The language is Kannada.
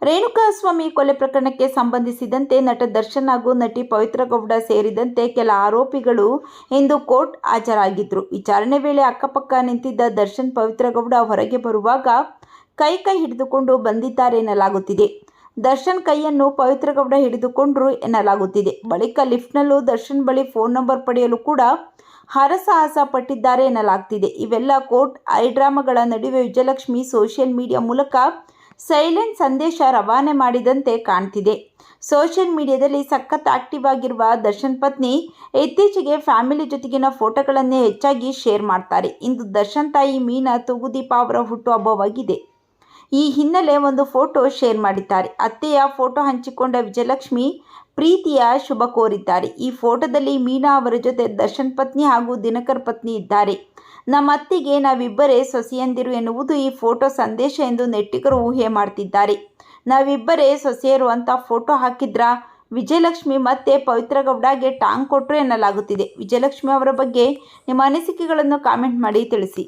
ರೇಣುಕಾಸ್ವಾಮಿ ಕೊಲೆ ಪ್ರಕರಣಕ್ಕೆ ಸಂಬಂಧಿಸಿದಂತೆ ನಟ ದರ್ಶನ್ ಹಾಗೂ ನಟಿ ಪವಿತ್ರ ಗೌಡ ಸೇರಿದಂತೆ ಕೆಲ ಆರೋಪಿಗಳು ಇಂದು ಕೋರ್ಟ್ ಹಾಜರಾಗಿದ್ದರು. ವಿಚಾರಣೆ ವೇಳೆ ಅಕ್ಕಪಕ್ಕ ನಿಂತಿದ್ದ ದರ್ಶನ್ ಪವಿತ್ರ ಗೌಡ ಹೊರಗೆ ಬರುವಾಗ ಕೈ ಹಿಡಿದುಕೊಂಡು ಬಂದಿದ್ದಾರೆ ಎನ್ನಲಾಗುತ್ತಿದೆ. ದರ್ಶನ್ ಕೈಯನ್ನು ಪವಿತ್ರ ಗೌಡ ಹಿಡಿದುಕೊಂಡ್ರು ಎನ್ನಲಾಗುತ್ತಿದೆ. ಬಳಿಕ ಲಿಫ್ಟ್ನಲ್ಲೂ ದರ್ಶನ್ ಬಳಿ ಫೋನ್ ನಂಬರ್ ಪಡೆಯಲು ಕೂಡ ಹರಸಾಹಸ ಪಟ್ಟಿದ್ದಾರೆ ಎನ್ನಲಾಗ್ತಿದೆ. ಇವೆಲ್ಲ ಕೋರ್ಟ್ ಐಡ್ರಾಮಾಗಳ ನಡುವೆ ವಿಜಯಲಕ್ಷ್ಮಿ ಸೋಷಿಯಲ್ ಮೀಡಿಯಾ ಮೂಲಕ ಸೈಲೆಂಟ್ ಸಂದೇಶ ರವಾನೆ ಮಾಡಿದಂತೆ ಕಾಣ್ತಿದೆ. ಸೋಷಿಯಲ್ ಮೀಡಿಯಾದಲ್ಲಿ ಸಖತ್ ಆಕ್ಟಿವ್ ಆಗಿರುವ ದರ್ಶನ್ ಪತ್ನಿ ಇತ್ತೀಚೆಗೆ ಫ್ಯಾಮಿಲಿ ಜೊತೆಗಿನ ಫೋಟೋಗಳನ್ನೇ ಹೆಚ್ಚಾಗಿ ಶೇರ್ ಮಾಡ್ತಾರೆ. ಇಂದು ದರ್ಶನ್ ತಾಯಿ ಮೀನಾ ತೂಗುದೀಪ ಅವರ ಹುಟ್ಟುಹಬ್ಬವಾಗಿದೆ. ಈ ಹಿನ್ನೆಲೆ ಒಂದು ಫೋಟೋ ಶೇರ್ ಮಾಡಿದ್ದಾರೆ. ಅತ್ತೆಯ ಫೋಟೋ ಹಂಚಿಕೊಂಡ ವಿಜಯಲಕ್ಷ್ಮಿ ಪ್ರೀತಿಯ ಶುಭ ಕೋರಿದ್ದಾರೆ. ಈ ಫೋಟೋದಲ್ಲಿ ಮೀನಾ ಅವರ ಜೊತೆ ದರ್ಶನ್ ಪತ್ನಿ ಹಾಗೂ ದಿನಕರ್ ಪತ್ನಿ ಇದ್ದಾರೆ. ನಮ್ಮ ಅತ್ತಿಗೆ ನಾವಿಬ್ಬರೇ ಸೊಸೆಯಂದಿರು ಎನ್ನುವುದು ಈ ಫೋಟೋ ಸಂದೇಶ ಎಂದು ನೆಟ್ಟಿಗರು ಊಹೆ ಮಾಡ್ತಿದ್ದಾರೆ. ನಾವಿಬ್ಬರೇ ಸೊಸೆಯರು ಅಂತ ಫೋಟೋ ಹಾಕಿದ್ರಾ? ವಿಜಯಲಕ್ಷ್ಮಿ ಮತ್ತೆ ಪವಿತ್ರ ಗೌಡಗೆ ಟಾಂಗ್ ಕೊಟ್ಟರು ಎನ್ನಲಾಗುತ್ತಿದೆ. ವಿಜಯಲಕ್ಷ್ಮಿ ಅವರ ಬಗ್ಗೆ ನಿಮ್ಮ ಅನಿಸಿಕೆಗಳನ್ನು ಕಾಮೆಂಟ್ ಮಾಡಿ ತಿಳಿಸಿ.